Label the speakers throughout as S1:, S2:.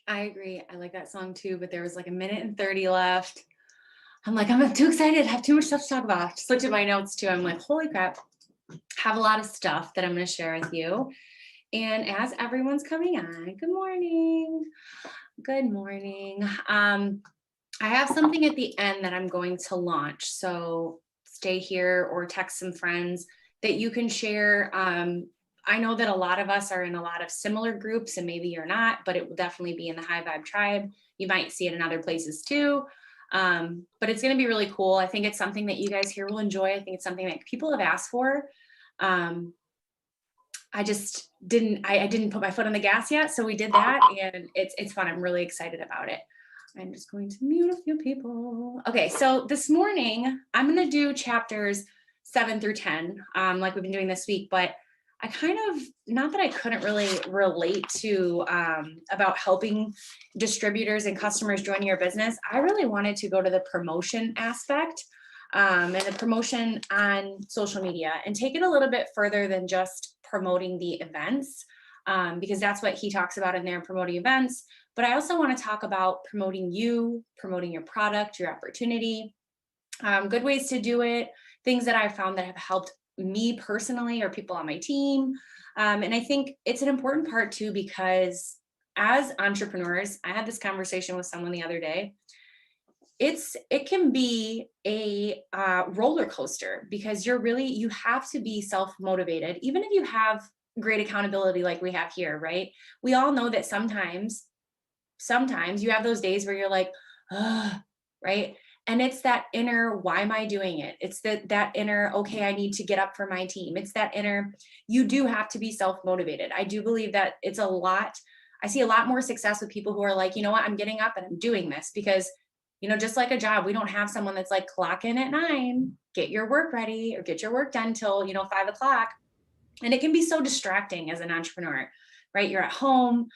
S1: I agree. I like that song too, but there was like a minute and 30 left. I'm like, I'm too excited. I have too much stuff to talk about. Just looked at my notes too. I'm like, holy crap. Have a lot of stuff that I'm going to share with you. And as everyone's coming on, good morning. Good morning. I have something at the end that I'm going to launch. So stay here or text some friends that you can share. I know that a lot of us are in a lot of similar groups, and maybe you're not, but it will definitely be in the High Vibe Tribe. You might see it in other places too. But it's going to be really cool. I think it's something that you guys here will enjoy. I think it's something that people have asked for. Um, I just I didn't put my foot on the gas yet. So we did that, and it's fun. I'm really excited about it. I'm just going to mute a few people. Okay, so this morning I'm going to do chapters 7 through 10, like we've been doing this week, but I kind of, not that I couldn't really relate to about helping distributors and customers joining your business. I really wanted to go to the promotion aspect and the promotion on social media and take it a little bit further than just promoting the events, because that's what he talks about in there, promoting events. But I also want to talk about promoting you, promoting your product, your opportunity, good ways to do it, things that I've found that have helped me personally or people on my team. And I think it's an important part too, because as entrepreneurs, I had this conversation with someone the other day. It can be a roller coaster, because you have to be self motivated, even if you have great accountability like we have here, right? We all know that sometimes you have those days where you're like, right? And it's that inner, why am I doing it? It's that inner, okay, I need to get up for my team. It's that inner, you do have to be self-motivated. I do believe that it's a lot. I see a lot more success with people who are like, you know what, I'm getting up and I'm doing this because, just like a job, we don't have someone that's like, clock in at 9, get your work ready or get your work done till, 5 o'clock. And it can be so distracting as an entrepreneur, right? You're at home,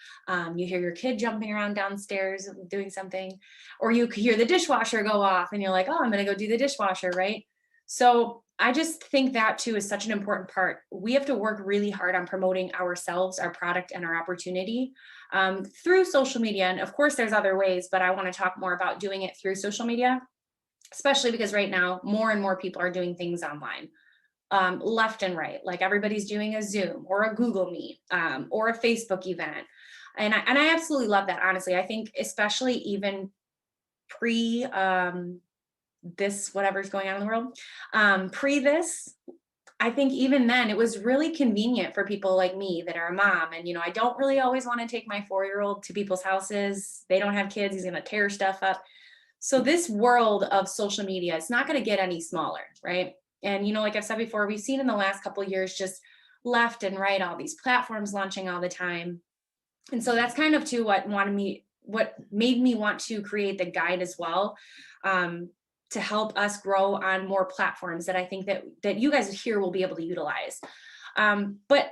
S1: you hear your kid jumping around downstairs doing something, or you hear the dishwasher go off and you're like, oh, I'm going to go do the dishwasher, right? So I just think that too is such an important part. We have to work really hard on promoting ourselves, our product, and our opportunity through social media. And of course, there's other ways, but I want to talk more about doing it through social media, especially because right now more and more people are doing things online, left and right. Like everybody's doing a Zoom or a Google Meet, or a Facebook event. And I absolutely love that. Honestly, I think especially even pre this, whatever's going on in the world, pre this, I think even then it was really convenient for people like me that are a mom. And, I don't really always want to take my 4-year-old to people's houses. They don't have kids. He's going to tear stuff up. So this world of social media, it's not going to get any smaller, right? And like I've said before, we've seen in the last couple of years just left and right, all these platforms launching all the time. And so that's kind of too what made me want to create the guide as well, to help us grow on more platforms that I think that you guys here will be able to utilize. But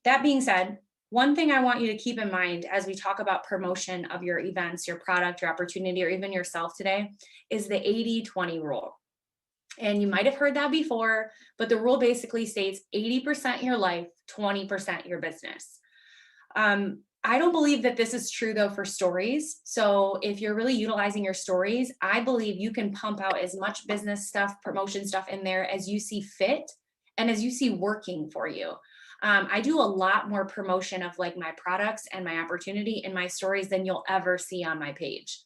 S1: that being said, one thing I want you to keep in mind as we talk about promotion of your events, your product, your opportunity, or even yourself today is the 80-20 rule. And you might have heard that before, but the rule basically states 80% your life, 20% your business. I don't believe that this is true though for stories. So if you're really utilizing your stories, I believe you can pump out as much business stuff, promotion stuff in there as you see fit and as you see working for you. I do a lot more promotion of like my products and my opportunity in my stories than you'll ever see on my page.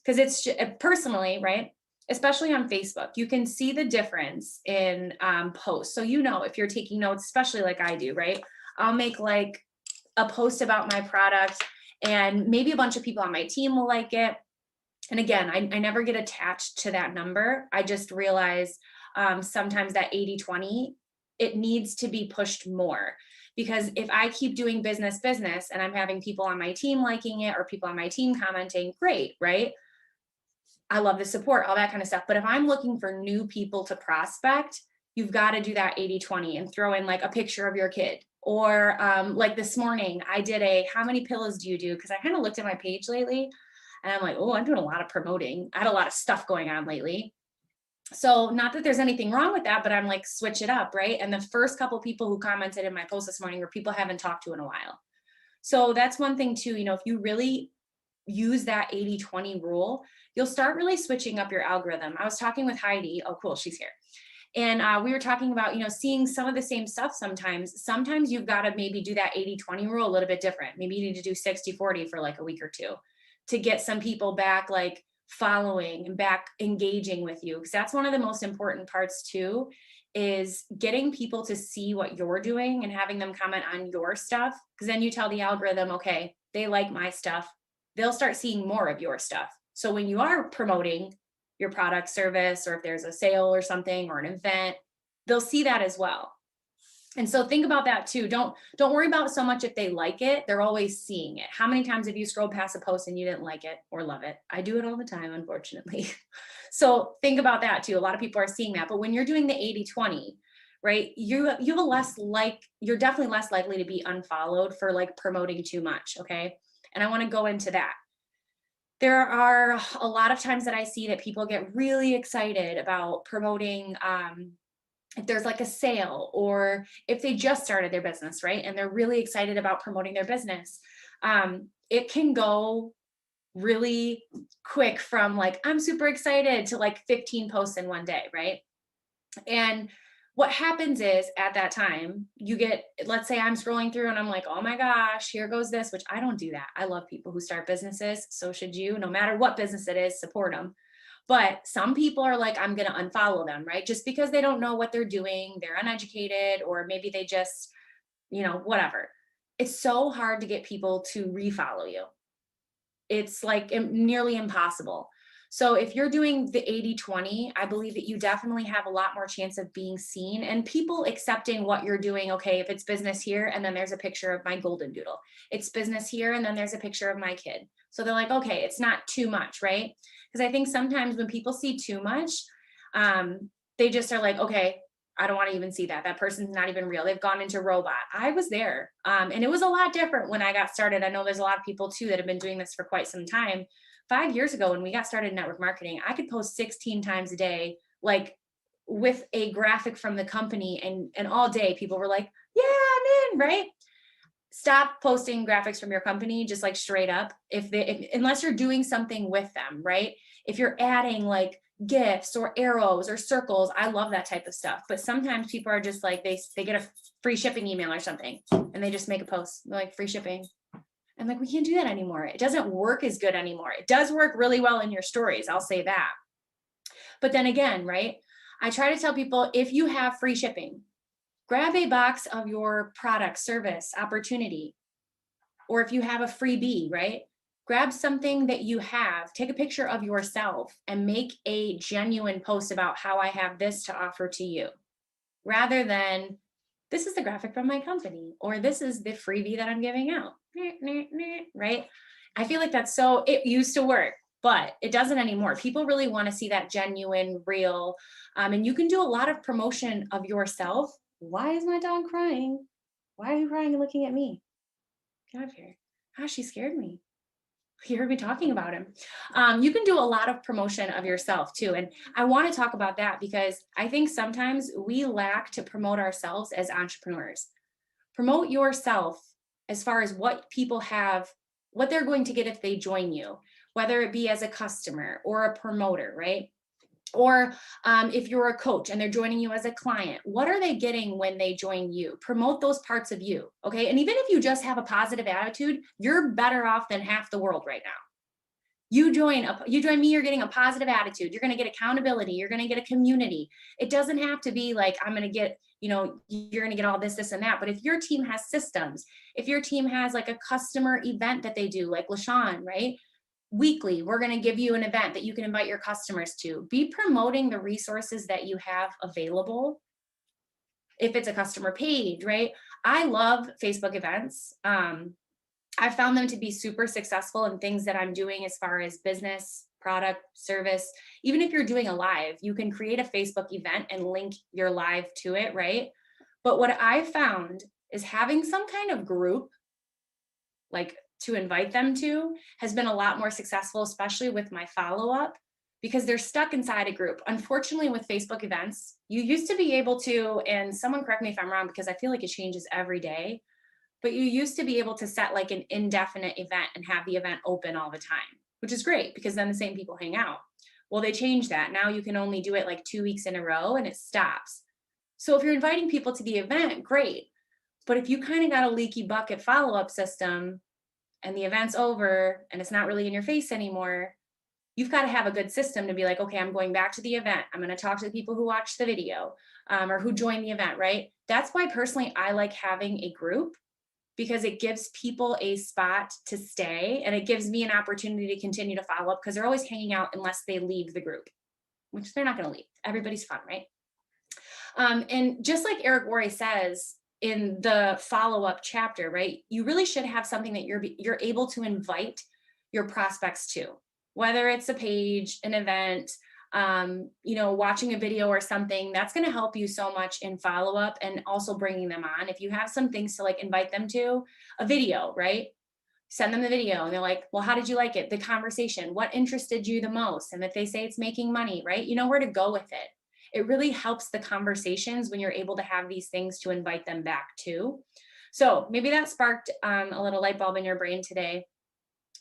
S1: Because it's personally, right? Especially on Facebook, you can see the difference in posts. So, if you're taking notes, especially like I do, right? I'll make like a post about my product and maybe a bunch of people on my team will like it. And again, I never get attached to that number. I just realize sometimes that 80-20, it needs to be pushed more. Because if I keep doing business and I'm having people on my team liking it or people on my team commenting, great, right? I love the support, all that kind of stuff. But if I'm looking for new people to prospect, you've got to do that 80-20 and throw in like a picture of your kid. Or like this morning, I did how many pillows do you do? Because I kind of looked at my page lately and I'm like, oh, I'm doing a lot of promoting. I had a lot of stuff going on lately. So not that there's anything wrong with that, but I'm like, switch it up, right? And the first couple people who commented in my post this morning were people I haven't talked to in a while. So that's one thing too, if you really use that 80-20 rule, you'll start really switching up your algorithm. I was talking with Heidi. Oh, cool. She's here. And we were talking about, seeing some of the same stuff sometimes. Sometimes you've got to maybe do that 80-20 rule a little bit different. Maybe you need to do 60-40 for like a week or two to get some people back, like following and back engaging with you. Because that's one of the most important parts too, is getting people to see what you're doing and having them comment on your stuff. Because then you tell the algorithm, okay, they like my stuff. They'll start seeing more of your stuff. So when you are promoting your product, service, or if there's a sale or something or an event, they'll see that as well. And so think about that too. Don't worry about so much if they like it. They're always seeing it. How many times have you scrolled past a post and you didn't like it or love it? I do it all the time, unfortunately. So think about that too. A lot of people are seeing that. But when you're doing the 80-20, right, you have you're definitely less likely to be unfollowed for like promoting too much. Okay. And I want to go into that. There are a lot of times that I see that people get really excited about promoting, if there's like a sale or if they just started their business, right? And they're really excited about promoting their business. It can go really quick from like, I'm super excited to like 15 posts in one day, right? And what happens is at that time, you get, let's say I'm scrolling through and I'm like, oh my gosh, here goes this, which I don't do that. I love people who start businesses. So should you, no matter what business it is, support them. But some people are like, I'm going to unfollow them, right? Just because they don't know what they're doing, they're uneducated, or maybe they just, whatever. It's so hard to get people to refollow you. It's like nearly impossible. So if you're doing the 80-20, I believe that you definitely have a lot more chance of being seen and people accepting what you're doing. Okay, if it's business here and then there's a picture of my golden doodle, it's business here and then there's a picture of my kid. So they're like, okay, it's not too much, right? Because I think sometimes when people see too much, they just are like, okay, I don't want to even see that. That person's not even real. They've gone into robot. I was there. And it was a lot different when I got started. I know there's a lot of people too that have been doing this for quite some time. 5 years ago, when we got started in network marketing, I could post 16 times a day, like with a graphic from the company, and all day people were like, yeah, I'm in, right? Stop posting graphics from your company, just like straight up, unless you're doing something with them, right? If you're adding like GIFs or arrows or circles, I love that type of stuff. But sometimes people are just like, they get a free shipping email or something and they just make a post like free shipping. I'm like, we can't do that anymore. It doesn't work as good anymore. It does work really well in your stories, I'll say that. But then again, right, I try to tell people, if you have free shipping, grab a box of your product, service, opportunity. Or if you have a freebie, right, grab something that you have, take a picture of yourself and make a genuine post about how I have this to offer to you, rather than this is the graphic from my company, or this is the freebie that I'm giving out, right? I feel like it used to work, but it doesn't anymore. People really want to see that genuine, real, and you can do a lot of promotion of yourself. Why is my dog crying? Why are you crying and looking at me? Get out of here. Ah, she scared me. You heard me talking about him. You can do a lot of promotion of yourself too. And I want to talk about that because I think sometimes we lack to promote ourselves as entrepreneurs. Promote yourself as far as what people have, what they're going to get if they join you, whether it be as a customer or a promoter, right? Or if you're a coach and they're joining you as a client, what are they getting when they join you? Promote those parts of you, okay? And even if you just have a positive attitude, you're better off than half the world right now. You join me, you're getting a positive attitude. You're going to get accountability. You're going to get a community. It doesn't have to be like, I'm going to get, you're going to get all this, and that. But if your team has systems, if your team has like a customer event that they do, like LaShawn, right? Weekly, we're going to give you an event that you can invite your customers to. Be promoting the resources that you have available. If it's a customer page, right? I love Facebook events. I found them to be super successful in things that I'm doing as far as business, product, service. Even if you're doing a live, you can create a Facebook event and link your live to it, right? But what I found is having some kind of group, like to invite them to, has been a lot more successful, especially with my follow-up, because they're stuck inside a group. Unfortunately, with Facebook events, you used to be able to, and someone correct me if I'm wrong, because I feel like it changes every day, But you used to be able to set like an indefinite event and have the event open all the time, which is great because then the same people hang out. Well, they changed that. Now you can only do it like 2 weeks in a row and it stops. So if you're inviting people to the event, great. But if you kind of got a leaky bucket follow-up system and the event's over and it's not really in your face anymore, you've got to have a good system to be like, okay, I'm going back to the event. I'm going to talk to the people who watched the video or who joined the event, right? That's why personally I like having a group, because it gives people a spot to stay and it gives me an opportunity to continue to follow up because they're always hanging out unless they leave the group, which they're not going to leave. Everybody's fun, right? And just like Eric Worre says in the follow-up chapter, right? You really should have something that you're able to invite your prospects to, whether it's a page, an event, watching a video or something. That's going to help you so much in follow-up and also bringing them on. If you have some things to like invite them to, a video, right? Send them the video and they're like, well, how did you like it? The conversation, what interested you the most? And if they say it's making money, right? You know where to go with it. It really helps the conversations when you're able to have these things to invite them back to. So maybe that sparked a little light bulb in your brain today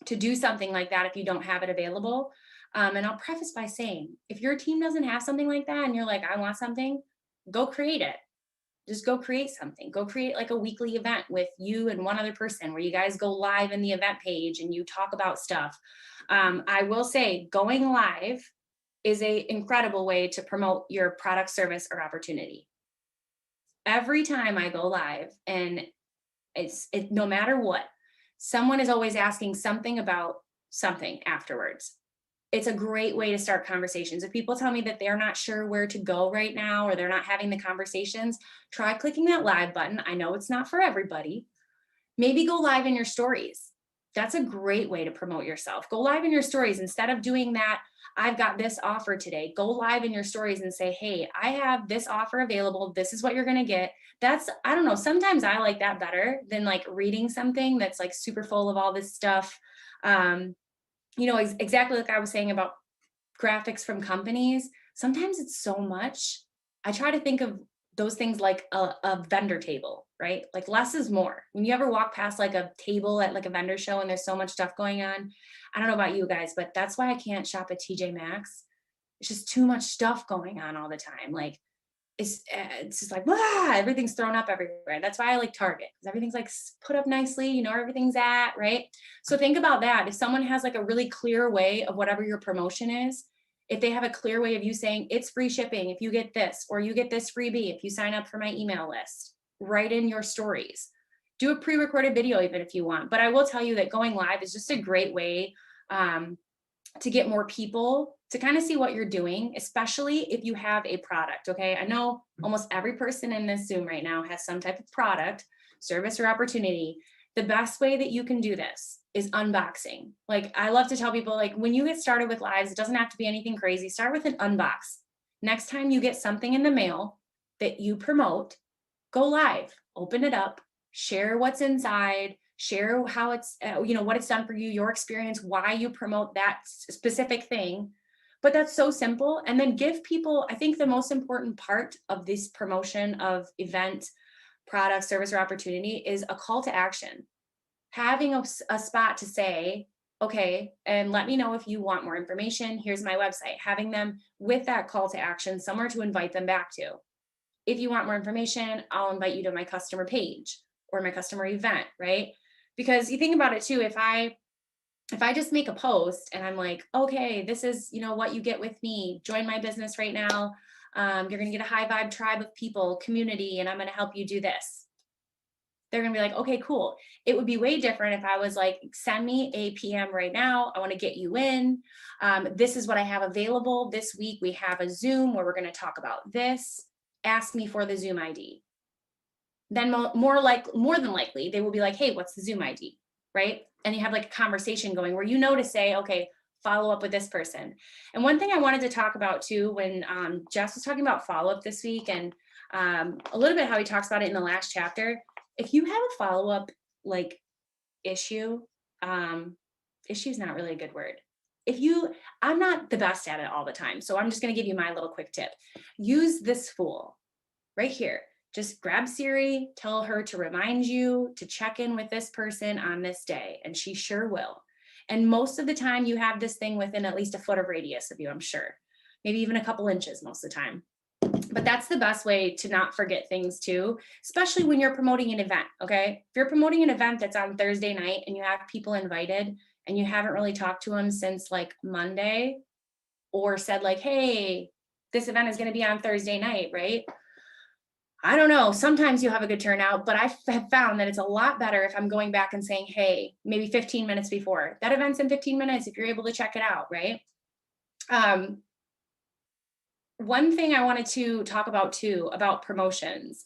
S1: to do something like that if you don't have it available. And I'll preface by saying, if your team doesn't have something like that and you're like, I want something, go create it. Just go create something. Go create like a weekly event with you and one other person where you guys go live in the event page and you talk about stuff. I will say going live is an incredible way to promote your product, service, or opportunity. Every time I go live, and no matter what, someone is always asking something about something afterwards. It's a great way to start conversations. If people tell me that they're not sure where to go right now or they're not having the conversations, try clicking that live button. I know it's not for everybody. Maybe go live in your stories. That's a great way to promote yourself. Go live in your stories. Instead of doing that, I've got this offer today. Go live in your stories and say, hey, I have this offer available. This is what you're going to get. I don't know. Sometimes I like that better than like reading something that's like super full of all this stuff. Exactly like I was saying about graphics from companies. Sometimes it's so much. I try to think of those things like a vendor table, right? Like less is more. When you ever walk past like a table at like a vendor show and there's so much stuff going on, I don't know about you guys, but that's why I can't shop at TJ Maxx. It's just too much stuff going on all the time. Like it's just like, everything's thrown up everywhere. That's why I like Target, because everything's like put up nicely, you know, everything's at, right? So think about that. If someone has like a really clear way of whatever your promotion is, if they have a clear way of you saying it's free shipping if you get this, or you get this freebie if you sign up for my email list, write in your stories. Do a pre-recorded video even if you want. But I will tell you that going live is just a great way to get more people to kind of see what you're doing, especially if you have a product. Okay. I know almost every person in this Zoom right now has some type of product, service, or opportunity. The best way that you can do this is unboxing. Like I love to tell people, like when you get started with lives, it doesn't have to be anything crazy. Start with an unbox. Next time you get something in the mail that you promote, go live, open it up, share what's inside, share how it's, what it's done for you, your experience, why you promote that specific thing. But that's so simple. And then give people, I think the most important part of this promotion of event, product, service, or opportunity is a call to action. Having a spot to say, okay, and let me know if you want more information. Here's my website. Having them with that call to action, somewhere to invite them back to. If you want more information, I'll invite you to my customer page or my customer event, right? Because you think about it too, if I just make a post and I'm like, okay, this is, what you get with me, join my business right now. You're going to get a high vibe tribe of people, community, and I'm going to help you do this. They're going to be like, okay, cool. It would be way different if I was like, send me a PM right now. I want to get you in. This is what I have available. This week we have a Zoom where we're going to talk about this. Ask me for the Zoom ID. Then more than likely, they will be like, hey, what's the Zoom ID, right? And you have like a conversation going where to say, okay, follow up with this person. And one thing I wanted to talk about too, when Jess was talking about follow-up this week, and a little bit how he talks about it in the last chapter, if you have a follow-up like issue is not really a good word. I'm not the best at it all the time, so I'm just going to give you my little quick tip. Use this fool right here. just grab Siri, tell her to remind you to check in with this person on this day, and she sure will. And most of the time, you have this thing within at least a foot of radius of you, I'm sure. Maybe even a couple inches most of the time. But that's the best way to not forget things too, especially when you're promoting an event. Okay. If you're promoting an event that's on Thursday night and you have people invited and you haven't really talked to them since like Monday, or said like, hey, this event is going to be on Thursday night, right? I don't know. Sometimes you have a good turnout, but I have found that it's a lot better if I'm going back and saying, hey, maybe 15 minutes before that event's in 15 minutes, if you're able to check it out, right? One thing I wanted to talk about too, about promotions,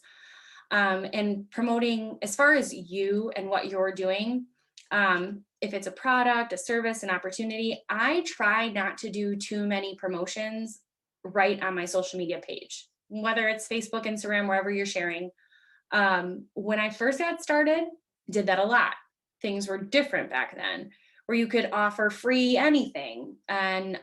S1: and promoting as far as you and what you're doing. If it's a product, a service, an opportunity, I try not to do too many promotions right on my social media page, whether it's Facebook, Instagram, wherever you're sharing. When I first got started, did that a lot. Things were different back then, where you could offer free anything. And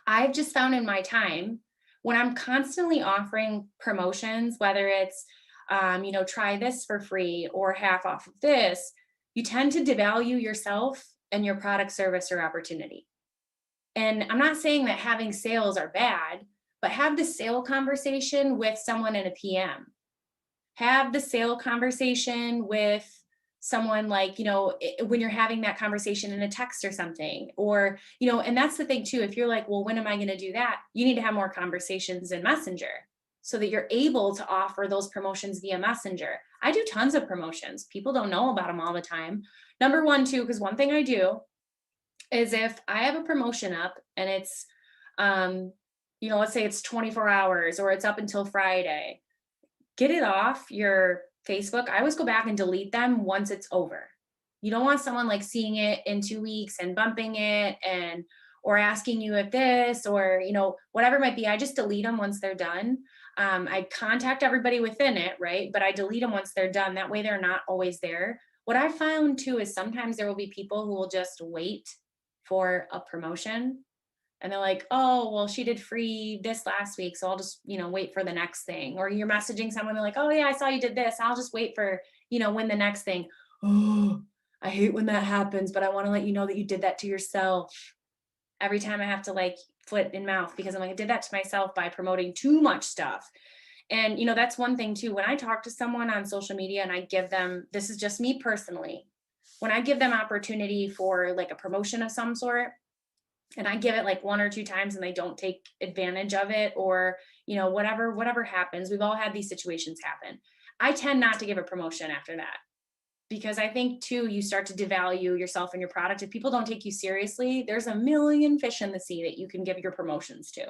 S1: I've just found in my time, when I'm constantly offering promotions, whether it's, try this for free or half off of this, you tend to devalue yourself and your product, service, or opportunity. And I'm not saying that having sales are bad, but have the sale conversation with someone in a PM. Have the sale conversation with someone like, when you're having that conversation in a text or something, or, and that's the thing too. If you're like, well, when am I going to do that? You need to have more conversations in Messenger so that you're able to offer those promotions via Messenger. I do tons of promotions. People don't know about them all the time. Number one, too, because one thing I do is if I have a promotion up and it's, let's say it's 24 hours or it's up until Friday, get it off your Facebook. I always go back and delete them once it's over. You don't want someone like seeing it in 2 weeks and bumping it or asking you if this or, whatever it might be. I just delete them once they're done. I contact everybody within it, right? But I delete them once they're done. That way they're not always there. What I found too is sometimes there will be people who will just wait for a promotion. And they're like, oh, well, she did free this last week, so I'll just, wait for the next thing. Or you're messaging someone, they're like, oh yeah, I saw you did this. I'll just wait for, when the next thing. Oh, I hate when that happens, but I want to let you know that you did that to yourself. Every time I have to like foot in mouth because I'm like, I did that to myself by promoting too much stuff. And, that's one thing too. When I talk to someone on social media and I give them, this is just me personally, when I give them opportunity for like a promotion of some sort, and I give it like 1 or 2 times and they don't take advantage of it or, whatever happens, we've all had these situations happen. I tend not to give a promotion after that because I think too, you start to devalue yourself and your product. If people don't take you seriously, there's a million fish in the sea that you can give your promotions to.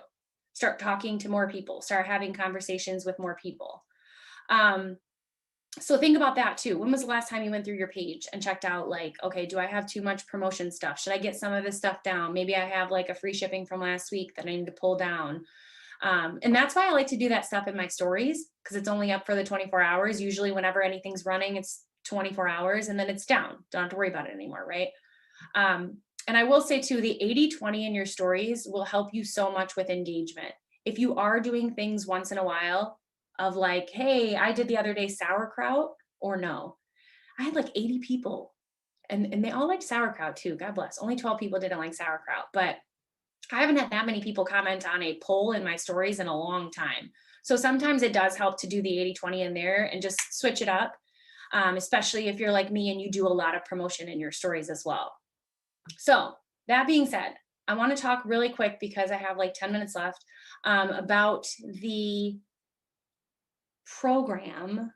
S1: Start talking to more people, start having conversations with more people. So think about that too. When was the last time you went through your page and checked out like, okay, do I have too much promotion stuff? Should I get some of this stuff down? Maybe I have like a free shipping from last week that I need to pull down. And that's why I like to do that stuff in my stories because it's only up for the 24 hours. Usually whenever anything's running, it's 24 hours and then it's down. Don't have to worry about it anymore, right? And I will say too, the 80-20 in your stories will help you so much with engagement. If you are doing things once in a while, of like, hey, I did the other day sauerkraut or no. I had like 80 people and they all liked sauerkraut too. God bless. Only 12 people didn't like sauerkraut, but I haven't had that many people comment on a poll in my stories in a long time. So sometimes it does help to do the 80-20 in there and just switch it up, especially if you're like me and you do a lot of promotion in your stories as well. So that being said, I want to talk really quick because I have like 10 minutes left about the program.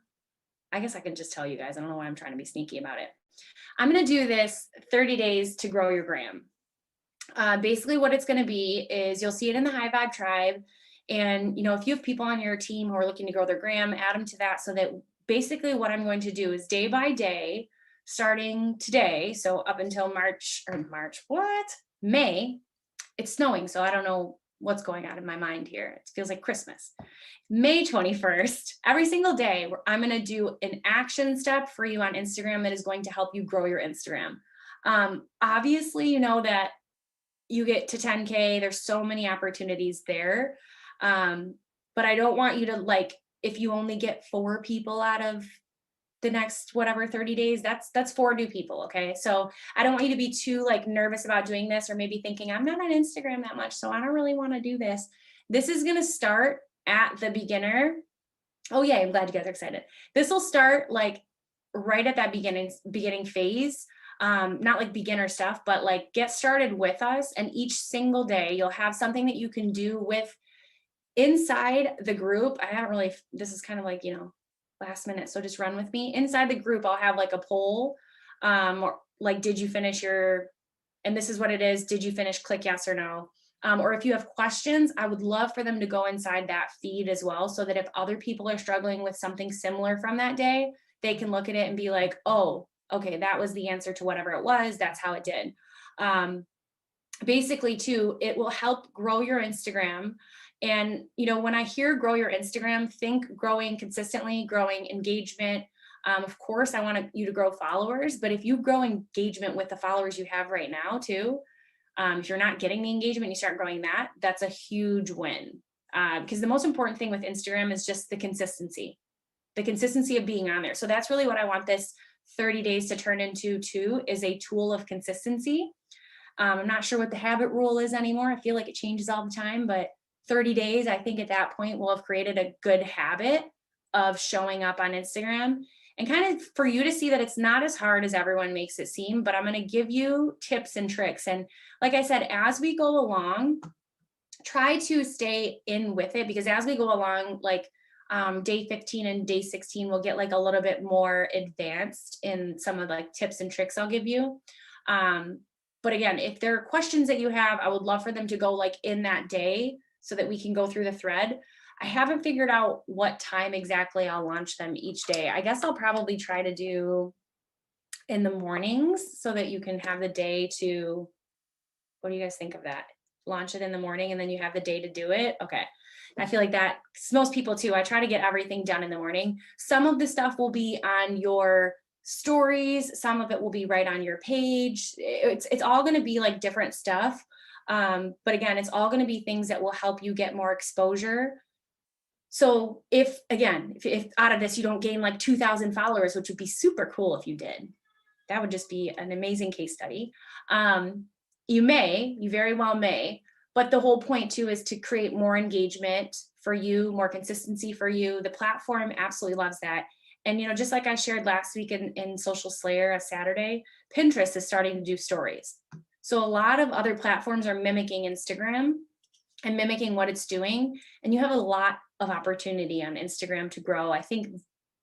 S1: I guess I can just tell you guys. I don't know why I'm trying to be sneaky about it. I'm going to do this 30 days to grow your gram. Basically what it's going to be is you'll see it in the High Vibe Tribe. And, if you have people on your team who are looking to grow their gram, add them to that so that basically what I'm going to do is day by day, starting today. So up until May, it's snowing. So I don't know what's going on in my mind here. It feels like Christmas. May 21st, every single day, I'm going to do an action step for you on Instagram that is going to help you grow your Instagram. Obviously, you know that you get to 10K, there's so many opportunities there. But I don't want you to like if you only get 4 people out of the next whatever 30 days, that's 4 new people. Okay. So I don't want you to be too like nervous about doing this, or maybe thinking I'm not on Instagram that much, so I don't really want to do this. This is going to start at the beginner. Oh yeah, I'm glad you guys are excited. This will start like right at that beginning phase. Not like beginner stuff, but like get started with us. And each single day you'll have something that you can do with inside the group. I haven't really, this is kind of like, last minute. So just run with me. Inside the group, I'll have like a poll, or like, did you finish your, and this is what it is. Did you finish? Click yes or no. Or if you have questions, I would love for them to go inside that feed as well, so that if other people are struggling with something similar from that day, they can look at it and be like, oh, okay, that was the answer to whatever it was. That's how it did. Basically too, it will help grow your Instagram. And, when I hear grow your Instagram, think growing consistently, growing engagement. Of course, I want you to grow followers, but if you grow engagement with the followers you have right now too, if you're not getting the engagement, you start growing that, that's a huge win. Because the most important thing with Instagram is just the consistency of being on there. So that's really what I want this 30 days to turn into too, is a tool of consistency. I'm not sure what the habit rule is anymore. I feel like it changes all the time, but 30 days, I think at that point we'll have created a good habit of showing up on Instagram, and kind of for you to see that it's not as hard as everyone makes it seem. But I'm going to give you tips and tricks. And like I said, as we go along, try to stay in with it, because as we go along, like day 15 and day 16, we'll get like a little bit more advanced in some of the tips and tricks I'll give you. But again, if there are questions that you have, I would love for them to go like in that day so that we can go through the thread. I haven't figured out what time exactly I'll launch them each day. I guess I'll probably try to do in the mornings so that you can have the day to, what do you guys think of that? Launch it in the morning and then you have the day to do it. Okay. I feel like that, most people too, I try to get everything done in the morning. Some of the stuff will be on your stories. Some of it will be right on your page. It's all going to be like different stuff. But again, it's all going to be things that will help you get more exposure. So if out of this, you don't gain like 2,000 followers, which would be super cool if you did, that would just be an amazing case study. You very well may, but the whole point too is to create more engagement for you, more consistency for you. The platform absolutely loves that. And, just like I shared last week in Social Slayer, a Saturday, Pinterest is starting to do stories. So a lot of other platforms are mimicking Instagram and mimicking what it's doing. And you have a lot of opportunity on Instagram to grow. I think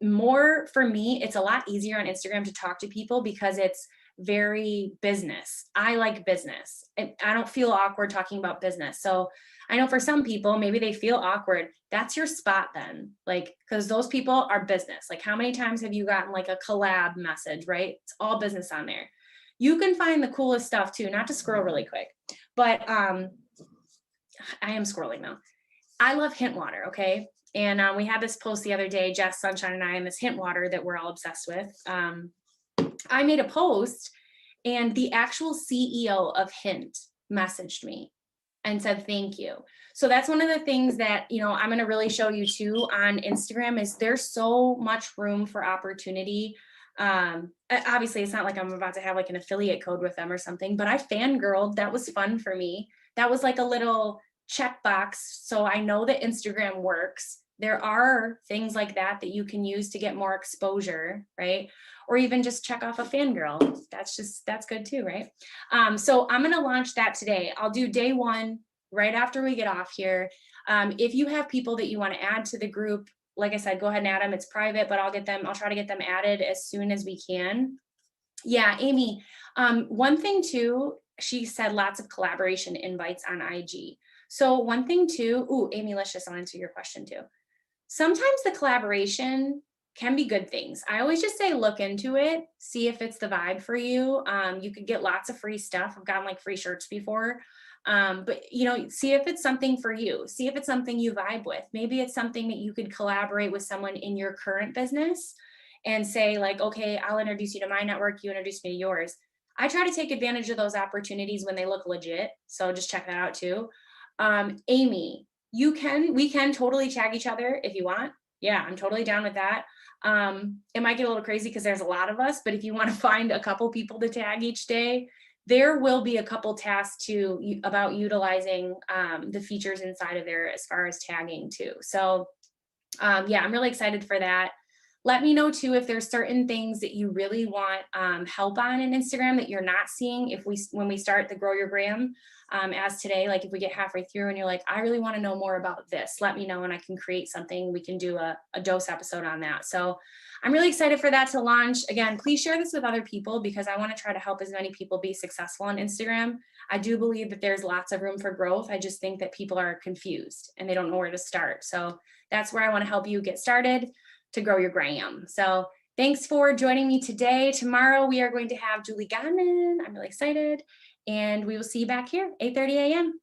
S1: more for me, it's a lot easier on Instagram to talk to people because it's very business. I like business. And I don't feel awkward talking about business. So I know for some people, maybe they feel awkward. That's your spot then. Like, because those people are business. Like, how many times have you gotten like a collab message, right? It's all business on there. You can find the coolest stuff too, not to scroll really quick, but I am scrolling now. I love hint water. Okay. And we had this post the other day, Jess, Sunshine, and I, and this hint water that we're all obsessed with. I made a post and the actual CEO of Hint messaged me and said, thank you. So that's one of the things that, I'm going to really show you too on Instagram is there's so much room for opportunity. Obviously it's not like I'm about to have like an affiliate code with them or something, but I fangirled. That was fun for me. That was like a little checkbox. So I know that Instagram works. There are things like that you can use to get more exposure, right? Or even just check off a fangirl. That's good too, right? So I'm going to launch that today. I'll do day 1 right after we get off here. If you have people that you want to add to the group, like I said, go ahead and add them. It's private, but I'll try to get them added as soon as we can. Yeah, Amy, one thing too, she said lots of collaboration invites on IG. So one thing too, Amy, let's just answer your question too. Sometimes the collaboration can be good things. I always just say, look into it, see if it's the vibe for you. You could get lots of free stuff. I've gotten like free shirts before. But see if it's something for you, see if it's something you vibe with. Maybe it's something that you could collaborate with someone in your current business and say like, okay, I'll introduce you to my network, you introduce me to yours. I try to take advantage of those opportunities when they look legit. So just check that out too. Amy, we can totally tag each other if you want. Yeah, I'm totally down with that. It might get a little crazy because there's a lot of us, but if you want to find a couple people to tag each day, there will be a couple tasks about utilizing the features inside of there as far as tagging too. So yeah, I'm really excited for that. Let me know too if there's certain things that you really want help on in Instagram that you're not seeing. If we when we start the Grow Your Gram, as today, like if we get halfway through and you're like, I really want to know more about this, let me know and I can create something. We can do a dose episode on that. So I'm really excited for that to launch. Again, please share this with other people because I want to try to help as many people be successful on Instagram. I do believe that there's lots of room for growth. I just think that people are confused and they don't know where to start. So that's where I want to help you get started to grow your gram. So thanks for joining me today. Tomorrow we are going to have Julie Gannon. I'm really excited. And we will see you back here, 8:30 a.m.